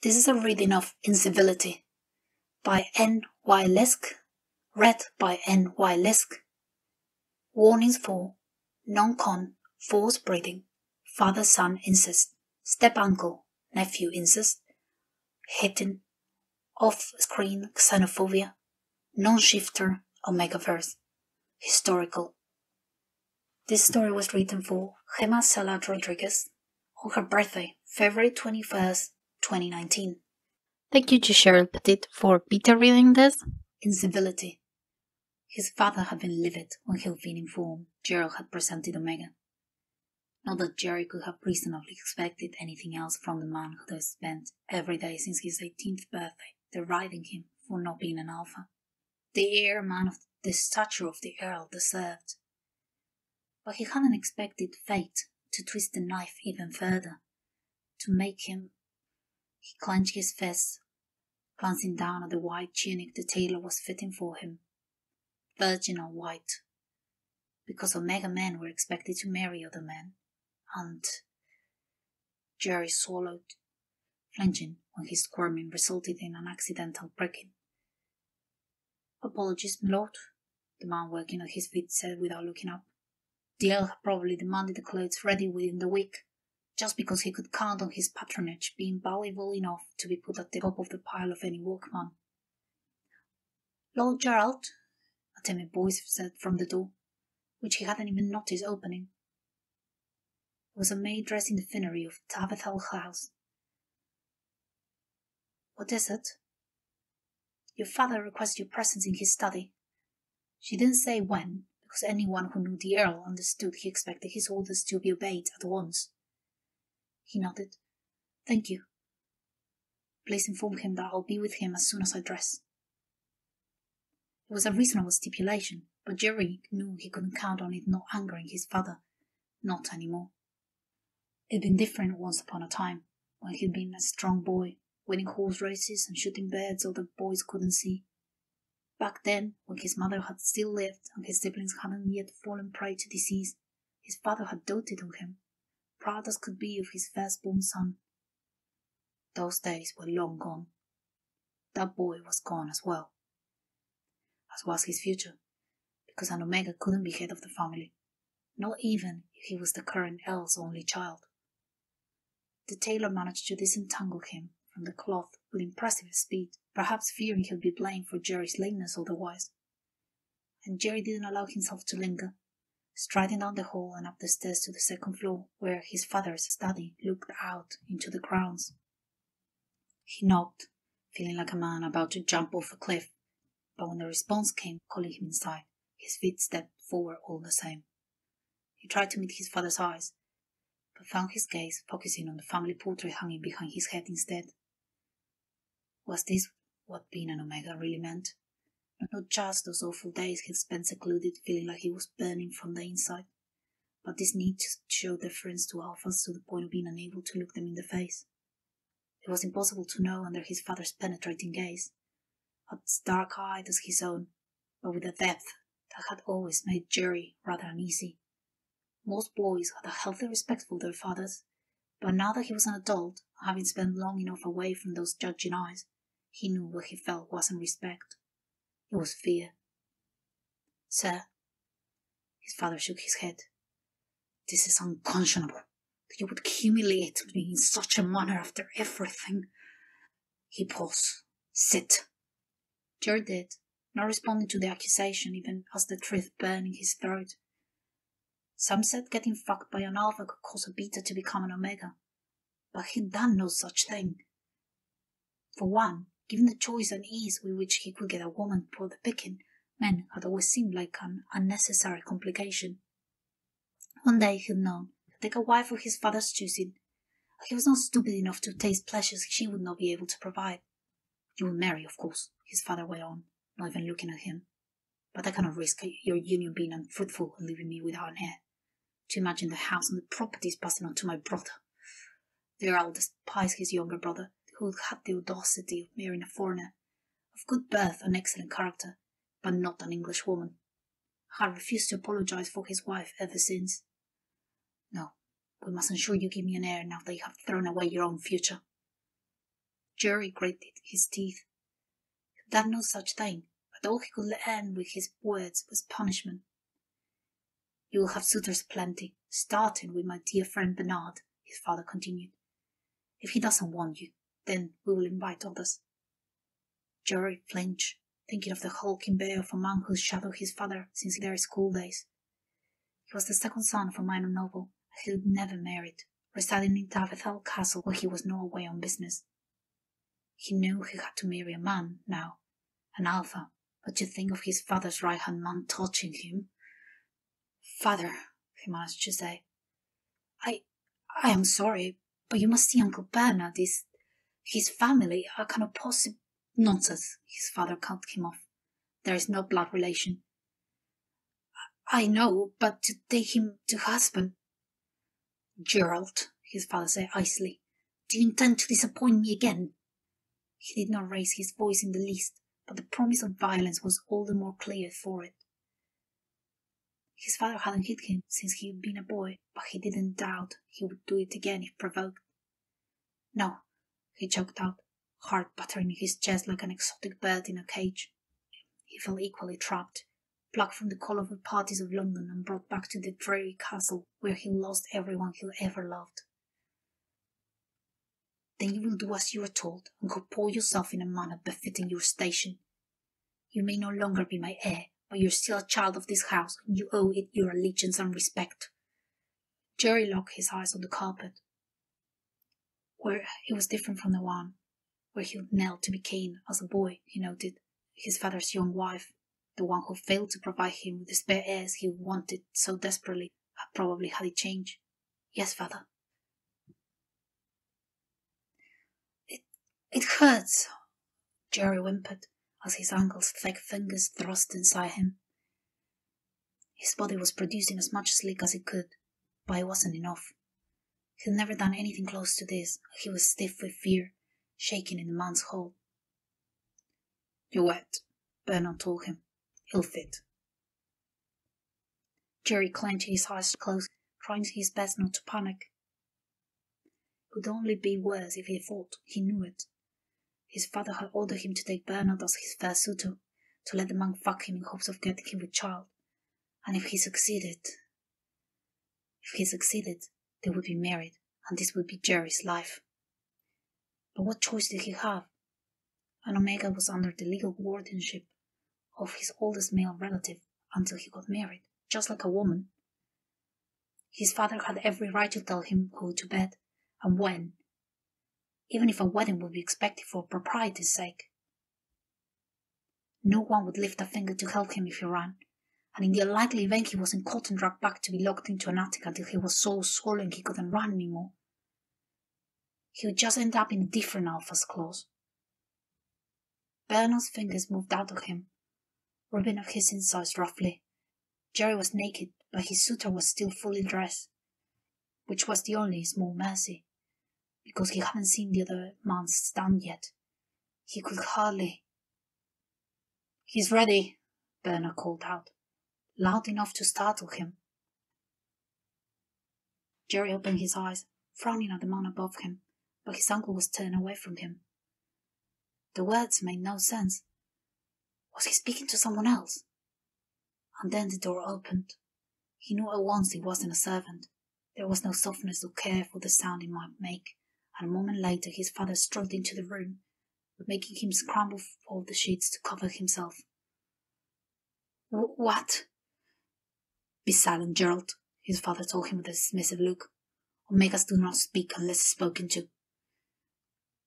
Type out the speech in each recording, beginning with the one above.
This is a reading of Incivility by N.Y. Lisk, read by N.Y. Lisk. Warnings for non-con, forced breeding, father-son incest, step-uncle, nephew incest, hidden, off-screen xenophobia, non-shifter, omegaverse, historical. This story was written for Gemma Salat Rodriguez on her birthday, February 21st, 2019. Thank you to Gerrald for beta reading this. Incivility. His father had been livid when he had been informed Gerrald had presented Omega. Not that Jerry could have reasonably expected anything else from the man who had spent every day since his 18th birthday deriding him for not being an alpha, the heir man of the stature of the Earl deserved. But he hadn't expected fate to twist the knife even further, to make him. He clenched his fists, glancing down at the white tunic the tailor was fitting for him. Virginal white, because Omega men were expected to marry other men, and Jerry swallowed, flinching when his squirming resulted in an accidental breaking. "Apologies, my lord," the man working at his feet said without looking up. The Earl had probably demanded the clothes ready within the week, just because he could count on his patronage being valuable enough to be put at the top of the pile of any workman. "Lord Gerrald," a timid voice said from the door, which he hadn't even noticed opening. It was a maid dressed in the finery of Tabithel House. "What is it?" "Your father requests your presence in his study." She didn't say when, because anyone who knew the Earl understood he expected his orders to be obeyed at once. He nodded. "Thank you. Please inform him that I'll be with him as soon as I dress." It was a reasonable stipulation, but Jerry knew he couldn't count on it not angering his father. Not anymore. It'd been different once upon a time, when he'd been a strong boy, winning horse races and shooting birds other boys couldn't see. Back then, when his mother had still lived and his siblings hadn't yet fallen prey to disease, his father had doted on him, proud as could be of his firstborn son. Those days were long gone. That boy was gone as well. As was his future, because an Omega couldn't be head of the family, not even if he was the current Earl's only child. The tailor managed to disentangle him from the cloth with impressive speed, perhaps fearing he'd be blamed for Jerry's lateness otherwise. And Jerry didn't allow himself to linger, striding down the hall and up the stairs to the second floor, where his father's study looked out into the grounds. He knocked, feeling like a man about to jump off a cliff, but when the response came calling him inside, his feet stepped forward all the same. He tried to meet his father's eyes, but found his gaze focusing on the family portrait hanging behind his head instead. Was this what being an Omega really meant? Not just those awful days he'd spent secluded, feeling like he was burning from the inside, but this need to show deference to alphas to the point of being unable to look them in the face. It was impossible to know under his father's penetrating gaze, as dark-eyed as his own, but with a depth that had always made Jerry rather uneasy. Most boys had a healthy respect for their fathers, but now that he was an adult, having spent long enough away from those judging eyes, he knew what he felt wasn't respect. It was fear. "Sir," his father shook his head, "this is unconscionable, that you would humiliate me in such a manner after everything." He paused. "Sit." Jerry did, not responding to the accusation even as the truth burned in his throat. Some said getting fucked by an alpha could cause a beta to become an Omega, but he'd done no such thing. For one, given the choice and ease with which he could get a woman for the picking, men had always seemed like an unnecessary complication. One day he'd known to take a wife of his father's choosing, and he was not stupid enough to taste pleasures she would not be able to provide. "You will marry, of course," his father went on, not even looking at him. "But I cannot risk your union being unfruitful and leaving me without an heir. To imagine the house and the properties passing on to my brother." The Earl despised his younger brother, who had the audacity of marrying a foreigner, of good birth and excellent character, but not an English woman. Had refused to apologize for his wife ever since. "No, we must ensure you give me an heir now that you have thrown away your own future." Gerry gritted his teeth. He had done no such thing, but all he could end with his words was punishment. You will have suitors plenty, starting with my dear friend Bernard, his father continued. If he doesn't want you, then we will invite others. Gerry flinched, thinking of the hulking bear of a man who shadowed his father since their school days. He was the second son of a minor noble, and he had never married, residing in Tavethel Castle where he was not away on business. He knew he had to marry a man now, an alpha, but to think of his father's right-hand man touching him. Father, he managed to say, I am sorry, but you must see Uncle Bernard. His family. I cannot possibly. Nonsense, his father cut him off. There is no blood relation. I know, but to take him to husband. Gerrald, his father said icily, do you intend to disappoint me again? He did not raise his voice in the least, but the promise of violence was all the more clear for it. His father hadn't hit him since he had been a boy, but he didn't doubt he would do it again if provoked. No, he choked out, heart battering his chest like an exotic bird in a cage. He felt equally trapped, plucked from the colourful parties of London and brought back to the dreary castle where he lost everyone he ever loved. Then you will do as you are told and comport yourself in a manner befitting your station. You may no longer be my heir, but you are still a child of this house, and you owe it your allegiance and respect. Gerry locked his eyes on the carpet, where it was different from the one where he had knelt to be keen as a boy, he noted. His father's young wife, the one who failed to provide him with the spare heirs he wanted so desperately, had probably had it changed. Yes, father. It hurts, Gerry whimpered, as his uncle's thick fingers thrust inside him. His body was producing as much sleep as it could, but it wasn't enough. He had never done anything close to this, and he was stiff with fear, shaking in the man's hold. You're wet, Bernard told him. He'll fit. Gerry clenched his eyes close, trying his best not to panic. It would only be worse if he fought, he knew it. His father had ordered him to take Bernard as his first suitor, to let the man fuck him in hopes of getting him with child. And if he succeeded, they would be married, and this would be Gerry's life. But what choice did he have? And Omega was under the legal guardianship of his oldest male relative until he got married, just like a woman. His father had every right to tell him who to bed, and when, even if a wedding would be expected for propriety's sake. No one would lift a finger to help him if he ran, and in the unlikely event he wasn't caught and dragged back to be locked into an attic until he was so swollen he couldn't run anymore, he would just end up in a different alpha's claws. Bernard's fingers moved out of him, rubbing off his insides roughly. Gerry was naked, but his suitor was still fully dressed, which was the only small mercy, because he hadn't seen the other man's stand yet. He could hardly. He's ready, Bernard called out, loud enough to startle him. Gerry opened his eyes, frowning at the man above him, but his uncle was turned away from him. The words made no sense. Was he speaking to someone else? And then the door opened. He knew at once it wasn't a servant. There was no softness or care for the sound it might make, and a moment later his father strode into the room, making him scramble for the sheets to cover himself. What? Be silent, Gerrald, his father told him with a dismissive look. Omegas do not speak unless spoken to.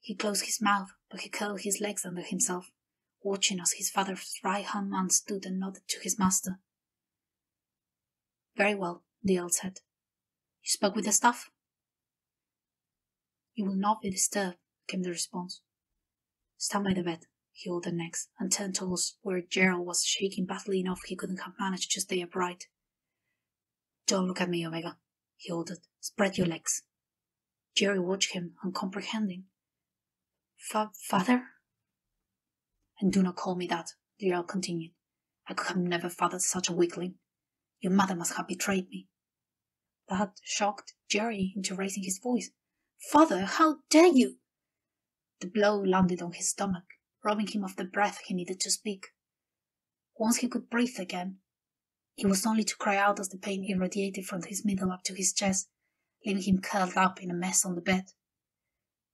He closed his mouth, but he curled his legs under himself, watching as his father's right-hand man stood and nodded to his master. Very well, the Earl said. You spoke with the staff? You will not be disturbed, came the response. Stand by the bed, he ordered next, and turned towards where Gerrald was shaking badly enough he couldn't have managed to stay upright. Don't look at me, Omega, he ordered. Spread your legs. Gerry watched him, uncomprehending. Father? And do not call me that, the Earl continued. I could have never fathered such a weakling. Your mother must have betrayed me. That shocked Gerry into raising his voice. Father, how dare you? The blow landed on his stomach, robbing him of the breath he needed to speak. Once he could breathe again, it was only to cry out as the pain irradiated from his middle up to his chest, leaving him curled up in a mess on the bed.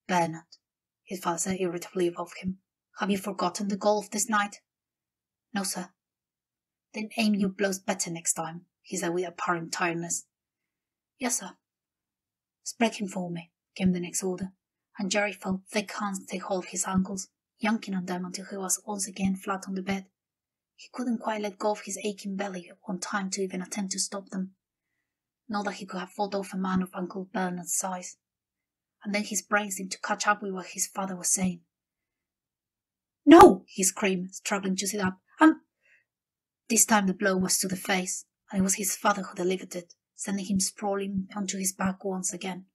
"Bernard," his father said irritably above him, "have you forgotten the goal of this night?" "No, sir." "Then aim your blows better next time," he said with apparent tiredness. "Yes, sir." "Spread him for me," came the next order, and Jerry felt thick hands take hold of his ankles, yanking on them until he was once again flat on the bed. He couldn't quite let go of his aching belly on time to even attempt to stop them. Not that he could have fought off a man of Uncle Bernard's size. And then his brain seemed to catch up with what his father was saying. "No!" he screamed, struggling to sit up. This time the blow was to the face, and it was his father who delivered it, sending him sprawling onto his back once again.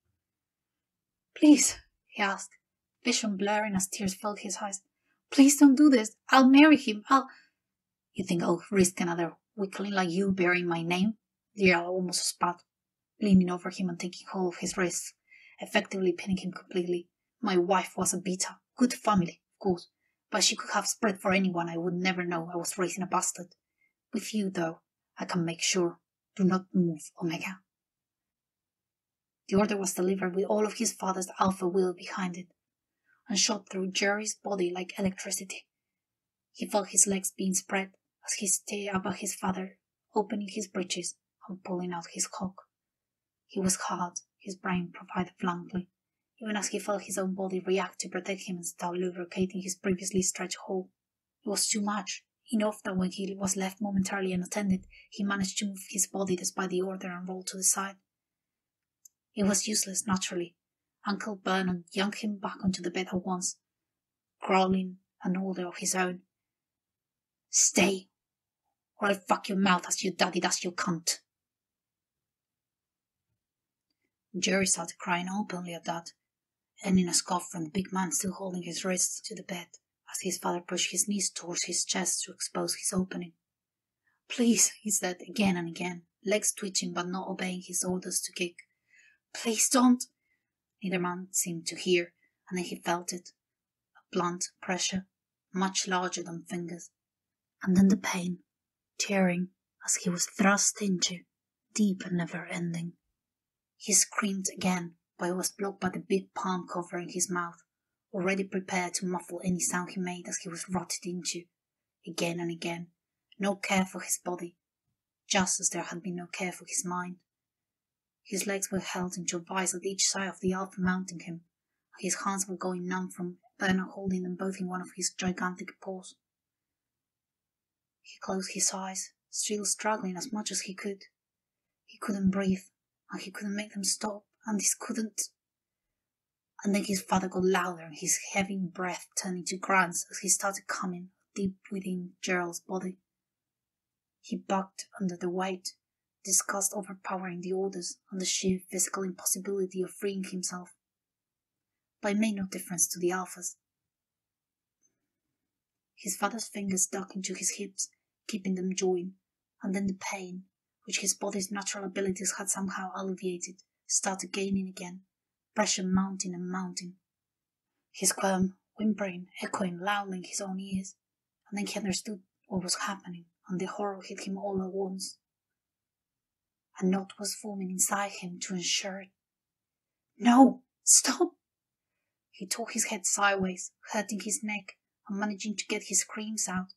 "Please," he asked, vision blurring as tears filled his eyes. "Please don't do this. I'll marry him. You think I'll risk another weakling like you bearing my name?" Gerrald almost spat, leaning over him and taking hold of his wrists, effectively pinning him completely. "My wife was a beta. Good family, of course, but she could have spread for anyone. I would never know I was raising a bastard. With you, though, I can make sure. Do not move, Omega." The order was delivered with all of his father's alpha will behind it, and shot through Jerry's body like electricity. He felt his legs being spread as he stared up at his father, opening his breeches and pulling out his cock. He was hard, his brain provided blankly, even as he felt his own body react to protect him and start lubricating his previously stretched hole. It was too much, enough that when he was left momentarily unattended, he managed to move his body despite the order and roll to the side. It was useless, naturally. Uncle Bernard yanked him back onto the bed at once, growling an order of his own. "Stay, or I'll fuck your mouth as your daddy does your cunt." Jerry started crying openly at that, ending a scoff from the big man still holding his wrists to the bed as his father pushed his knees towards his chest to expose his opening. "Please," he said again and again, legs twitching but not obeying his orders to kick. "Please don't." Neither man seemed to hear, and then he felt it, a blunt pressure, much larger than fingers, and then the pain, tearing as he was thrust into, deep and never-ending. He screamed again, but it was blocked by the big palm covering his mouth, already prepared to muffle any sound he made as he was rotted into, again and again, no care for his body, just as there had been no care for his mind. His legs were held into a vice at each side of the alpha mounting him, and his hands were going numb from Bernard holding them both in one of his gigantic paws. He closed his eyes, still struggling as much as he could. He couldn't breathe, and he couldn't make them stop, and this couldn't. And then his father got louder, and his heavy breath turned into grunts as he started coming deep within Gerald's body. He bucked under the weight, disgust overpowering the orders and the sheer physical impossibility of freeing himself. But it made no difference to the alphas. His father's fingers dug into his hips, keeping them joined, and then the pain, which his body's natural abilities had somehow alleviated, started gaining again, pressure mounting and mounting. His squirm, whimpering, echoing loudly in his own ears, and then he understood what was happening, and the horror hit him all at once. A knot was forming inside him to ensure it. "No! Stop!" He tore his head sideways, hurting his neck, and managing to get his screams out,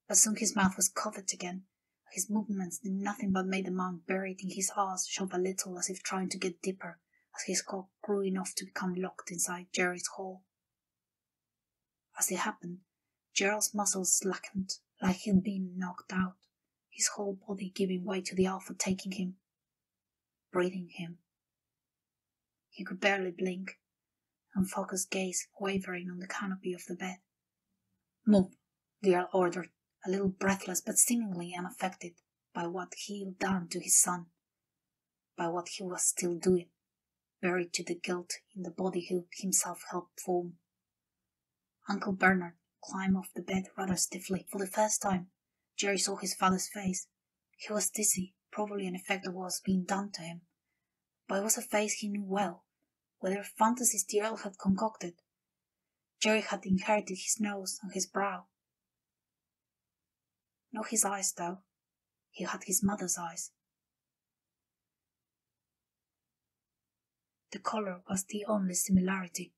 but soon his mouth was covered again. His movements did nothing but make the man buried in his arse shove a little as if trying to get deeper, as his cock grew enough to become locked inside Jerry's hole. As it happened, Gerald's muscles slackened, like he'd been knocked out, his whole body giving way to the alpha taking him, breathing him. He could barely blink, and focus gaze wavering on the canopy of the bed. "Move," Gerrald ordered, a little breathless but seemingly unaffected by what he'd done to his son, by what he was still doing, buried to the guilt in the body he himself helped form. Uncle Bernard climbed off the bed rather stiffly. For the first time, Jerry saw his father's face. He was dizzy, probably an effect of what was being done to him, but it was a face he knew well, whether fantasies Gerrald had concocted. Gerry had inherited his nose and his brow. Not his eyes, though. He had his mother's eyes. The colour was the only similarity.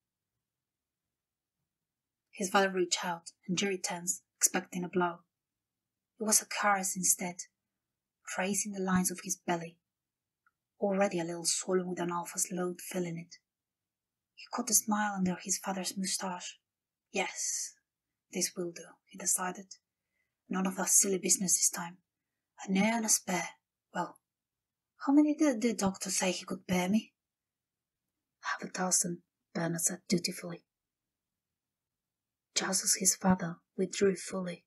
His father reached out, and Gerry tensed, expecting a blow. It was a caress instead, tracing the lines of his belly, already a little swollen with an alpha's load filling it. He caught a smile under his father's moustache. Yes, this will do, he decided. None of that silly business this time. An heir and a spare. Well, how many did the doctor say he could bear me? 6, Bernard said dutifully. Just as his father withdrew fully,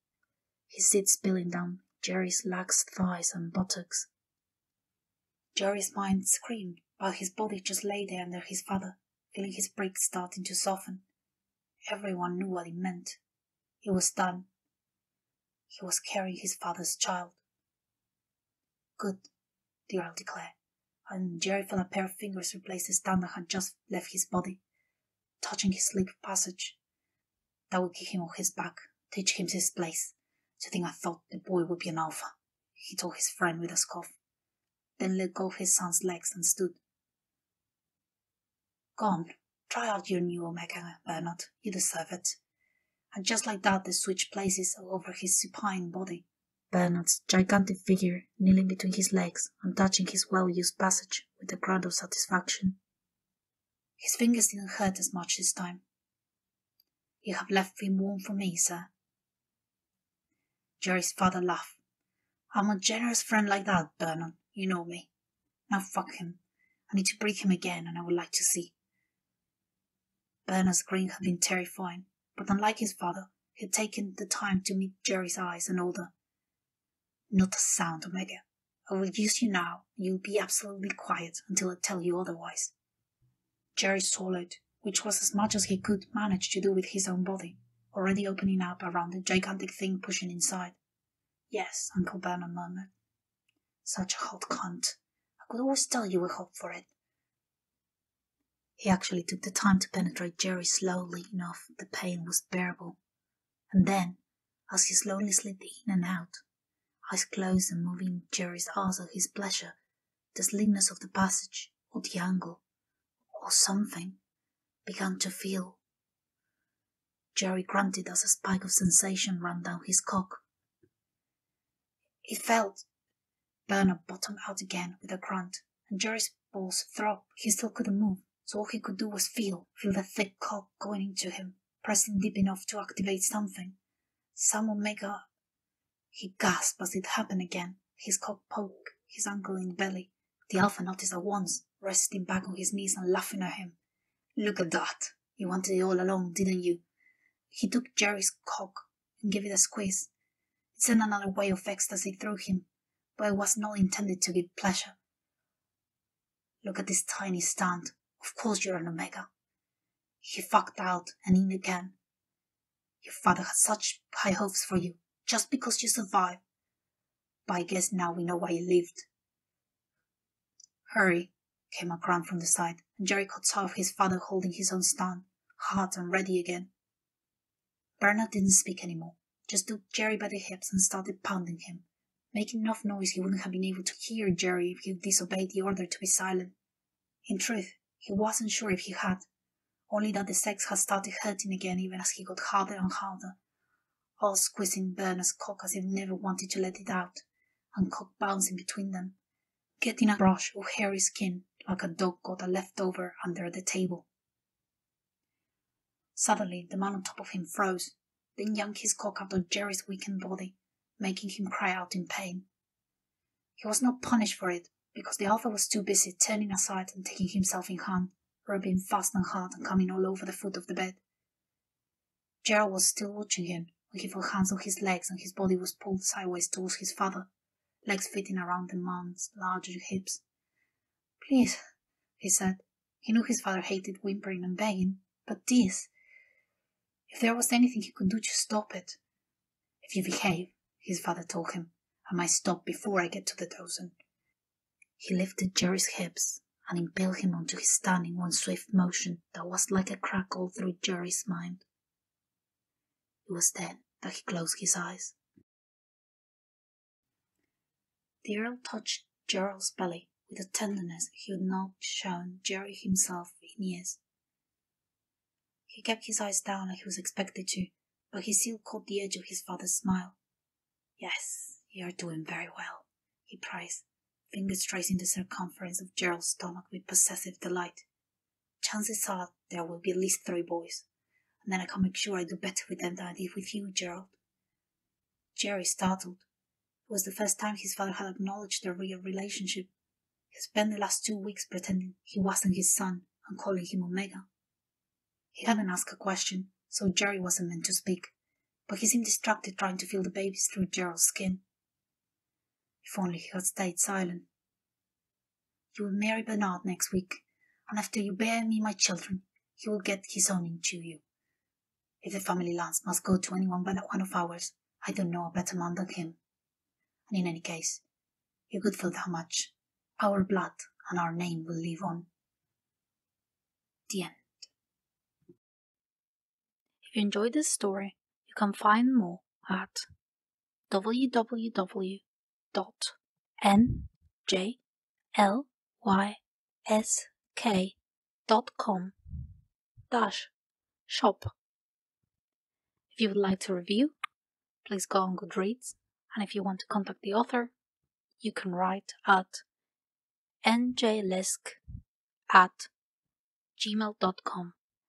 his seed spilling down Gerry's lax thighs and buttocks. Gerry's mind screamed, while his body just lay there under his father, feeling his bricks starting to soften. Everyone knew what it meant. It was done. He was carrying his father's child. Good, Gerrald declared, and Gerry felt a pair of fingers replace the stand that had just left his body, touching his sleep passage. That would kick him off his back, teach him his place. To think I thought the boy would be an alpha, he told his friend with a scoff, then let go of his son's legs and stood. Go on, try out your new Omega, Bernard, you deserve it. And just like that they switched places over his supine body. Bernard's gigantic figure kneeling between his legs and touching his well-used passage with a grunt of satisfaction. His fingers didn't hurt as much this time. You have left him warm for me, sir. Gerry's father laughed. I'm a generous friend like that, Bernard. You know me. Now fuck him. I need to breathe him again, and I would like to see. Bernard's grin had been terrifying, but unlike his father, he had taken the time to meet Gerry's eyes and order. Not a sound, Omega. I will use you now, and you will be absolutely quiet until I tell you otherwise. Gerry swallowed, which was as much as he could manage to do with his own body, already opening up around the gigantic thing pushing inside. Yes, Uncle Bernard murmured. Such a hot cunt. I could always tell you were hot for it. He actually took the time to penetrate Gerry slowly enough the pain was bearable. And then, as he slowly slid in and out, eyes closed and moving Gerry's arse at his pleasure, the slickness of the passage, or the angle, or something, began to feel. Gerry grunted as a spike of sensation ran down his cock. It felt. Bernard bottomed out again with a grunt, and Gerry's balls throbbed. He still couldn't move, so all he could do was feel the thick cock going into him, pressing deep enough to activate something. Some Omega. He gasped as it happened again. His cock poked his uncle in the belly. The alpha noticed at once, resting back on his knees and laughing at him. Look at that. You wanted it all along, didn't you? He took Gerry's cock and gave it a squeeze. It sent another wave of ecstasy through him, but it was not intended to give pleasure. Look at this tiny stand. Of course you're an Omega. He fucked out and in again. Your father had such high hopes for you, just because you survived. But I guess now we know why you lived. Hurry, came a grunt from the side, and Gerry caught sight of his father holding his own stand, hard and ready again. Bernard didn't speak anymore, just took Gerry by the hips and started pounding him, making enough noise he wouldn't have been able to hear Gerry if he disobeyed the order to be silent. In truth, he wasn't sure if he had, only that the sex had started hurting again even as he got harder and harder, all squeezing Bernard's cock as if he never wanted to let it out, and cock bouncing between them, getting a brush of hairy skin like a dog got a leftover under the table. Suddenly, the man on top of him froze, then yanked his cock out of Gerry's weakened body, making him cry out in pain. He was not punished for it, because the alpha was too busy turning aside and taking himself in hand, rubbing fast and hard and coming all over the foot of the bed. Gerrald was still watching him when he felt hands on his legs and his body was pulled sideways towards his father, legs fitting around the man's larger hips. Please, he said. He knew his father hated whimpering and begging, but this... If there was anything he could do to stop it. If you behave, his father told him, I might stop before I get to the dozen. He lifted Gerry's hips and impaled him onto his stand in one swift motion that was like a crack all through Gerry's mind. It was then that he closed his eyes. The Earl touched Gerald's belly with a tenderness he had not shown Jerry himself in years. He kept his eyes down like he was expected to, but he still caught the edge of his father's smile. "Yes, you are doing very well," he praised, fingers tracing the circumference of Gerald's stomach with possessive delight. "Chances are there will be at least 3 boys, and then I can make sure I do better with them than I did with you, Gerald." Jerry startled. It was the first time his father had acknowledged their real relationship. He spent the last 2 weeks pretending he wasn't his son and calling him Omega. He hadn't asked a question, so Jerry wasn't meant to speak, but he seemed distracted trying to feel the babies through Gerald's skin. If only he had stayed silent. "You will marry Bernard next week, and after you bear me my children, he will get his own into you. If the family lands must go to anyone but one of ours, I don't know a better man than him. And in any case, you could feel how much our blood and our name will live on." The end. If you enjoyed this story, you can find more at www.njlysk.com/shop. If you would like to review, please go on Goodreads, and if you want to contact the author, you can write at njlysk@gmail.com.